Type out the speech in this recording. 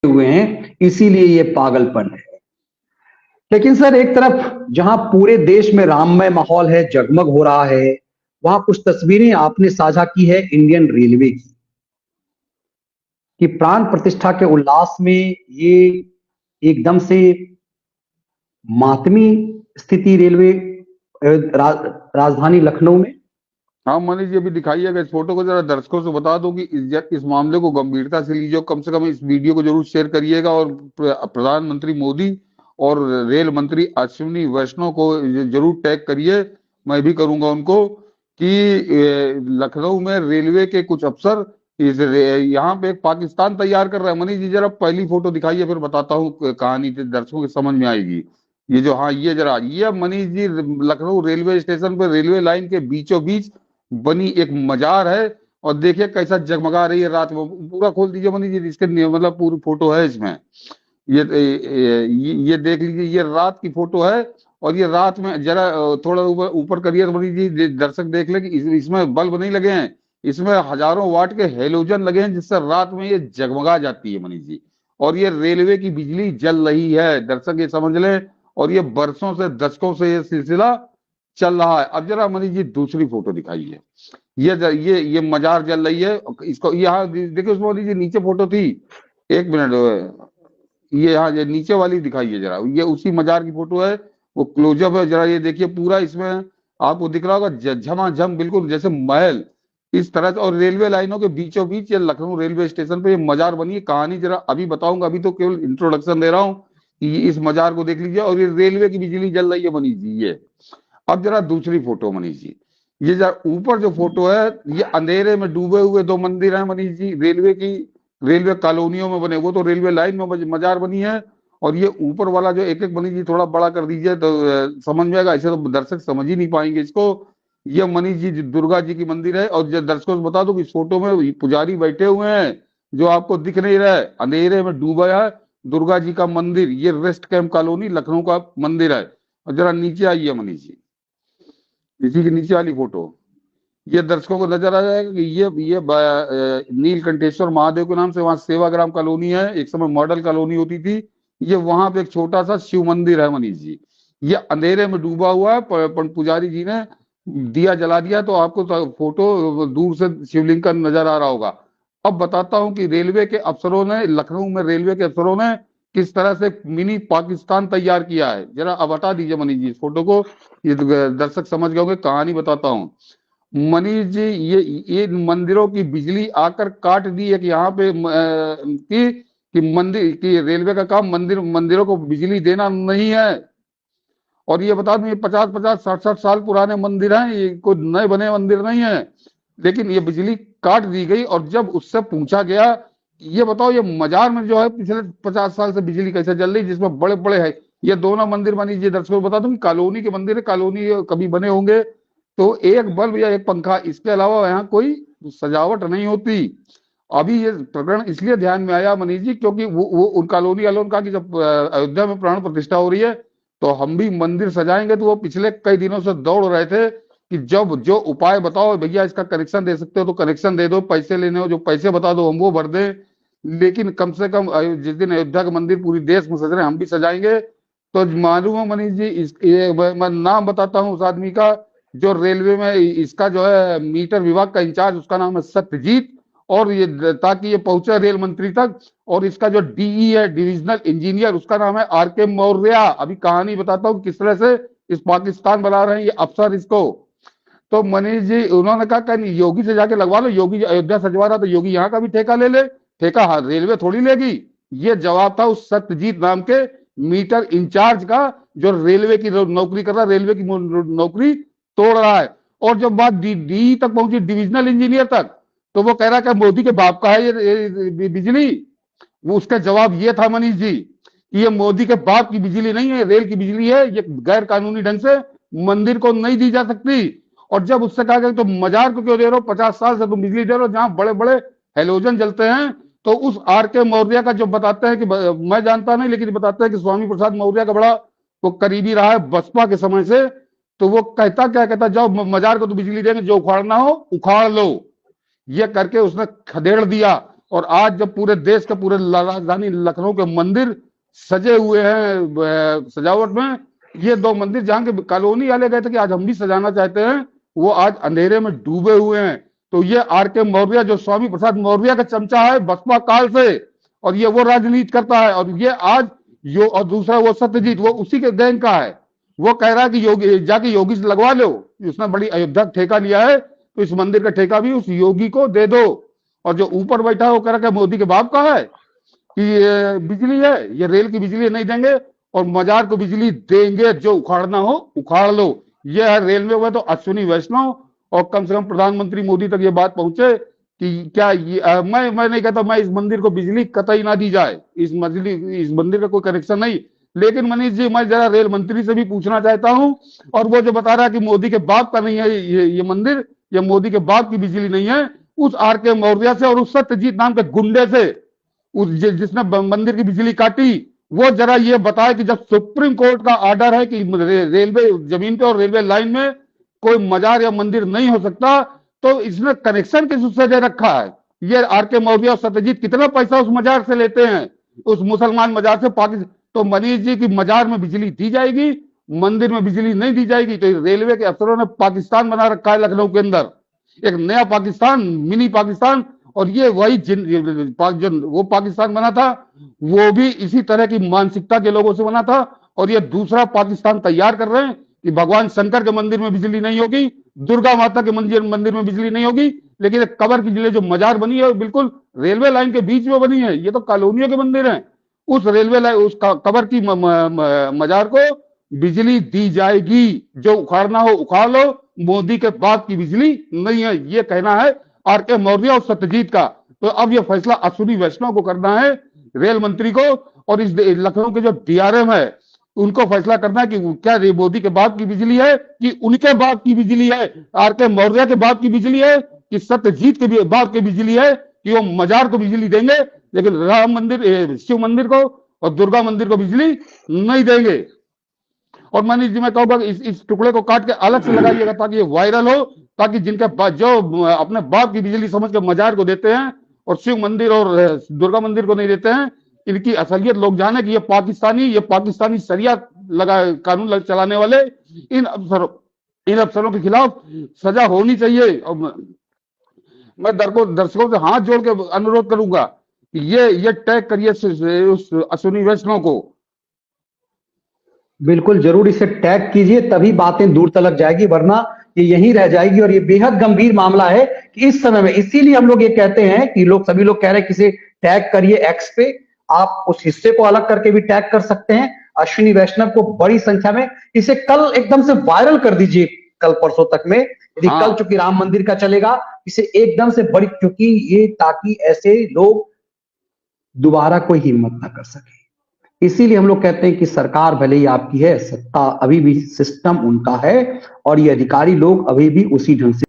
हुए हैं, इसीलिए ये पागलपन है। लेकिन सर, एक तरफ जहां पूरे देश में राममय माहौल है, जगमग हो रहा है, वहां कुछ तस्वीरें आपने साझा की है इंडियन रेलवे की, कि प्राण प्रतिष्ठा के उल्लास में ये एकदम से मातमी स्थिति रेलवे राजधानी लखनऊ में। हाँ मनीष जी, अभी दिखाइए अगर इस फोटो को, जरा दर्शकों से बता दो कि इस मामले को गंभीरता से लीजिए, कम से कम इस वीडियो को जरूर शेयर करिएगा, और प्रधानमंत्री मोदी और रेल मंत्री अश्विनी वैष्णव को जरूर टैग करिए, मैं भी करूंगा उनको, कि लखनऊ में रेलवे के कुछ अफसर यहाँ पे एक पाकिस्तान तैयार कर रहे हैं। मनीष जी जरा पहली फोटो दिखाइए, फिर बताता हूँ कहानी, दर्शकों के समझ में आएगी। ये जो, हाँ ये जरा, ये मनीष जी लखनऊ रेलवे स्टेशन पर रेलवे लाइन के बीचों बीच बनी एक मजार है, और देखिए कैसा जगमगा रही है रात में। पूरा खोल दीजिए मनीष जी, इसके मतलब पूरी फोटो है इसमें। ये देख लीजिए, ये रात की फोटो है, और ये रात में जरा थोड़ा ऊपर ऊपर करिए तो मनीष जी दर्शक देख ले कि इसमें बल्ब नहीं लगे हैं, इसमें हजारों वाट के हेलोजन लगे हैं, जिससे रात में ये जगमगा जाती है मनीष जी। और ये रेलवे की बिजली जल रही है, दर्शक ये समझ लें, और ये बरसों से, दशकों से ये सिलसिला चल रहा है। अब जरा मनीष जी दूसरी फोटो दिखाइए, ये मजार जल रही है, इसको यहाँ देखिए, उसमें मनीष जी नीचे फोटो थी, एक मिनट, ये यहाँ ये नीचे वाली दिखाइए जरा, ये उसी मजार की फोटो है, वो क्लोजअप है, जरा ये देखिए पूरा इसमें आपको दिख रहा होगा झमाझम, बिल्कुल जैसे महल इस तरह से। और रेलवे लाइनों के बीचों बीच ये लखनऊ रेलवे स्टेशन पे ये मजार बनी है। कहानी जरा अभी बताऊंगा, अभी तो केवल इंट्रोडक्शन दे रहा हूँ कि इस मजार को देख लीजिए, और ये रेलवे की बिजली जल रही है मनीष जी ये। अब जरा दूसरी फोटो मनीष जी, ये जरा ऊपर जो फोटो है, ये अंधेरे में डूबे हुए दो मंदिर हैं मनीष जी, रेलवे की, रेलवे कॉलोनियों में बने, वो तो रेलवे लाइन में मजार बनी है। और ये ऊपर वाला जो एक एक मनीष जी थोड़ा बड़ा कर दीजिए तो समझ में आएगा, ऐसे तो दर्शक समझ ही नहीं पाएंगे इसको। ये मनीष जी दुर्गा जी की मंदिर है, और दर्शकों को बता दो कि इस फोटो में पुजारी बैठे हुए हैं, जो आपको दिख नहीं रहा है, अंधेरे में डूबा है दुर्गा जी का मंदिर। ये रेस्ट कैंप कॉलोनी लखनऊ का मंदिर है। और जरा नीचे आइए मनीष जी, इसी की नीचे वाली फोटो, ये दर्शकों को नजर आ जाएगा कि ये नीलकंठेश्वर महादेव के नाम से वहां सेवाग्राम कॉलोनी है, एक समय मॉडल कॉलोनी होती थी। ये वहां पे एक छोटा सा शिव मंदिर है मनीष जी। ये अंधेरे में डूबा हुआ है, पर पुजारी जी ने दिया जला दिया, तो आपको फोटो दूर से शिवलिंग का नजर आ रहा होगा। अब बताता हूं कि रेलवे के अफसरों ने, लखनऊ में रेलवे के अफसरों ने किस तरह से मिनी पाकिस्तान तैयार किया है। जरा अब हटा दीजिए मनीष जी इस फोटो को, ये दर्शक समझ गए होंगे, कहानी बताता हूँ मनीष जी। ये मंदिरों की बिजली आकर काट दी है, कि यहाँ पे कि मंदिर की रेलवे का काम मंदिरों को बिजली देना नहीं है। और ये बता दूं, ये 50-50, 60-60 साल पुराने मंदिर हैं, ये कोई नए बने मंदिर नहीं है, लेकिन ये बिजली काट दी गई। और जब उससे पूछा गया, ये बताओ ये मजार में जो है पिछले 50 साल से बिजली कैसे जल रही, जिसमें बड़े बड़े है ये दोनों मंदिर बनी। ये दर्शकों को बता दूं कि कॉलोनी के मंदिर है, कॉलोनी कभी बने होंगे तो एक बल्ब या एक पंखा, इसके अलावा यहाँ कोई सजावट नहीं होती। अभी ये प्रकरण इसलिए ध्यान में आया मनीष जी, क्योंकि वो उन कॉलोनी वालों ने कहा कि जब अयोध्या में प्राण प्रतिष्ठा हो रही है तो हम भी मंदिर सजाएंगे। तो वो पिछले कई दिनों से दौड़ रहे थे कि जब जो उपाय बताओ भैया, इसका कनेक्शन दे सकते हो तो कनेक्शन दे दो, पैसे लेने हो जो पैसे बता दो हम वो भर दें, लेकिन कम से कम जिस दिन अयोध्या का मंदिर पूरी देश में सज रहे हैं हम भी सजाएंगे। तो मालूम है मनीष जी, मैं नाम बताता हूँ उस आदमी का, जो रेलवे में इसका जो है मीटर विभाग का इंचार्ज, उसका नाम है सत्यजीत। और ये ताकि ये पहुंचे रेल मंत्री तक, और इसका जो डीई है, डिविजनल इंजीनियर, उसका नाम है आर के मौर्य। अभी कहानी बताता हूँ किस तरह से इस पाकिस्तान बना रहे हैं ये अफसर इसको। तो मनीष जी उन्होंने कहा कहीं योगी से जाके लगवा लो, योगी अयोध्या सजवा रहा तो योगी यहाँ का भी ठेका ले ले। ठेका हाँ रेलवे थोड़ी लेगी। ये जवाब था उस सत्यजीत नाम के मीटर इंचार्ज का, जो रेलवे की नौकरी कर रहा, रेलवे की नौकरी तोड़ रहा है। और जब बात डी तक पहुंची, डिविजनल इंजीनियर तक, तो वो कह रहा है मोदी के बाप का है ये बिजली। वो उसका जवाब ये था मनीष जी कि ये मोदी के बाप की बिजली नहीं है, रेल की बिजली है, ये गैर कानूनी ढंग से मंदिर को नहीं दी जा सकती। और जब उससे कहा गया तो मजार को क्यों दे रहे हो, 50 साल से तुम बिजली दे रहे हो जहां बड़े बड़े हेलोजन जलते हैं। तो उस आर के मौर्य का जो बताते हैं कि मैं जानता नहीं, लेकिन बताते हैं कि स्वामी प्रसाद मौर्य का बड़ा वो करीबी रहा है बसपा के समय से। तो वो कहता क्या कहता, जाओ मजार को तो बिजली देंगे, जो उखाड़ना हो उखाड़ लो। ये करके उसने खदेड़ दिया। और आज जब पूरे देश के पूरे राजधानी लखनऊ के मंदिर सजे हुए हैं सजावट में, ये 2 मंदिर जहां के कॉलोनी वाले गए थे कि आज हम भी सजाना चाहते हैं, वो आज अंधेरे में डूबे हुए हैं। तो ये आर.के. मौर्य जो स्वामी प्रसाद मौर्य का चमचा है बसपा काल से, और ये वो राजनीति करता है, और ये आज और दूसरा वो सत्यजीत, वो उसी के गैंग का है। वो कह रहा है कि योगी जाके योगी से लगवा लो, उसने बड़ी अयोध्या ठेका लिया है, तो इस मंदिर का ठेका भी उस योगी को दे दो। और जो ऊपर बैठा है वो कह रहा है मोदी के बाप का है कि ये बिजली है, ये रेल की बिजली नहीं देंगे और मजार को बिजली देंगे, जो उखाड़ना हो उखाड़ लो। ये है रेलवे हुआ तो अश्विनी वैष्णव, और कम से कम प्रधानमंत्री मोदी तक ये बात पहुंचे कि क्या मैं नहीं कहता मैं इस मंदिर को बिजली कतई ना दी जाए, इस मंदिर का कोई कनेक्शन नहीं, लेकिन मनीष जी मैं जरा रेल मंत्री से भी पूछना चाहता हूं, और वो जो बता रहा है कि मोदी के बाप का नहीं है ये मंदिर, ये मोदी के बाप की बिजली नहीं है, उस आर.के. मौर्य से और उस सत्यजीत नाम के गुंडे से जिसने मंदिर की बिजली काटी, वो जरा ये बताए कि जब सुप्रीम कोर्ट का ऑर्डर है कि रेलवे जमीन पे और रेलवे लाइन में कोई मजार या मंदिर नहीं हो सकता, तो इसने कनेक्शन किस उससे दे रखा है? ये आर.के. मौर्य और सत्यजीत कितना पैसा उस मजार से लेते हैं, उस मुसलमान मजार से पाकिस्तान। तो मनीष जी की मजार में बिजली दी जाएगी, मंदिर में बिजली नहीं दी जाएगी। तो रेलवे के अफसरों ने पाकिस्तान बना रखा है लखनऊ के अंदर, एक नया पाकिस्तान, मिनी पाकिस्तान। और ये वही जो वो पाकिस्तान बना था, वो भी इसी तरह की मानसिकता के लोगों से बना था। और ये दूसरा पाकिस्तान तैयार कर रहे हैं कि भगवान शंकर के मंदिर में बिजली नहीं होगी, दुर्गा माता के मंदिर में बिजली नहीं होगी, लेकिन कबर की जो मजार बनी है बिल्कुल रेलवे लाइन के बीच में बनी है। ये तो कॉलोनियों के मंदिर हैं, उस रेलवे लाइन उस कबर की मजार को बिजली दी जाएगी, जो उखाड़ना हो उखाड़ लो, मोदी के बाप की बिजली नहीं है, ये कहना है आर.के. मौर्य और सत्यजीत का। तो अब ये फैसला अश्विनी वैष्णव को करना है, रेल मंत्री को, और इस लखनऊ के जो डीआरएम है उनको फैसला करना है कि क्या मोदी के बाप की बिजली है कि उनके बाप की बिजली है, आर.के. मौर्य के बाप की बिजली है कि सत्यजीत के बाप की बिजली है, कि वो मजार को बिजली देंगे लेकिन राम मंदिर, शिव मंदिर को और दुर्गा मंदिर को बिजली नहीं देंगे। और मनीष जी मैं कहूंगा इस टुकड़े को काट के अलग से लगाइएगा ताकि ये वायरल हो, ताकि जिनके जो अपने बाप की बिजली समझ के मजार को देते हैं और शिव मंदिर और दुर्गा मंदिर को नहीं देते हैं, इनकी असलियत लोग जाने कि ये पाकिस्तानी शरिया कानून चलाने वाले इन अफसरों के खिलाफ सजा होनी चाहिए। और मैं दर्शकों से हाथ जोड़ के अनुरोध करूंगा कि ये टैग करिए उस अश्विनी वैष्णव को। बिल्कुल जरूर इसे टैग कीजिए, तभी बातें दूर तक जाएगी, वरना ये यहीं रह जाएगी। और ये बेहद गंभीर मामला है कि इस समय में, इसीलिए हम लोग ये कहते हैं कि सभी लोग कह रहे हैं कि इसे टैग करिए एक्स पे, आप उस हिस्से को अलग करके भी टैग कर सकते हैं अश्विनी वैष्णव को बड़ी संख्या में। इसे कल एकदम से वायरल कर दीजिए, कल परसों तक में, यदि कल चूंकि राम मंदिर का चलेगा, इसे एकदम से बड़ी, क्योंकि ये ताकि ऐसे लोग दोबारा कोई हिम्मत ना कर सके। इसीलिए हम लोग कहते हैं कि सरकार भले ही आपकी है, सत्ता अभी भी सिस्टम उनका है, और ये अधिकारी लोग अभी भी उसी ढंग से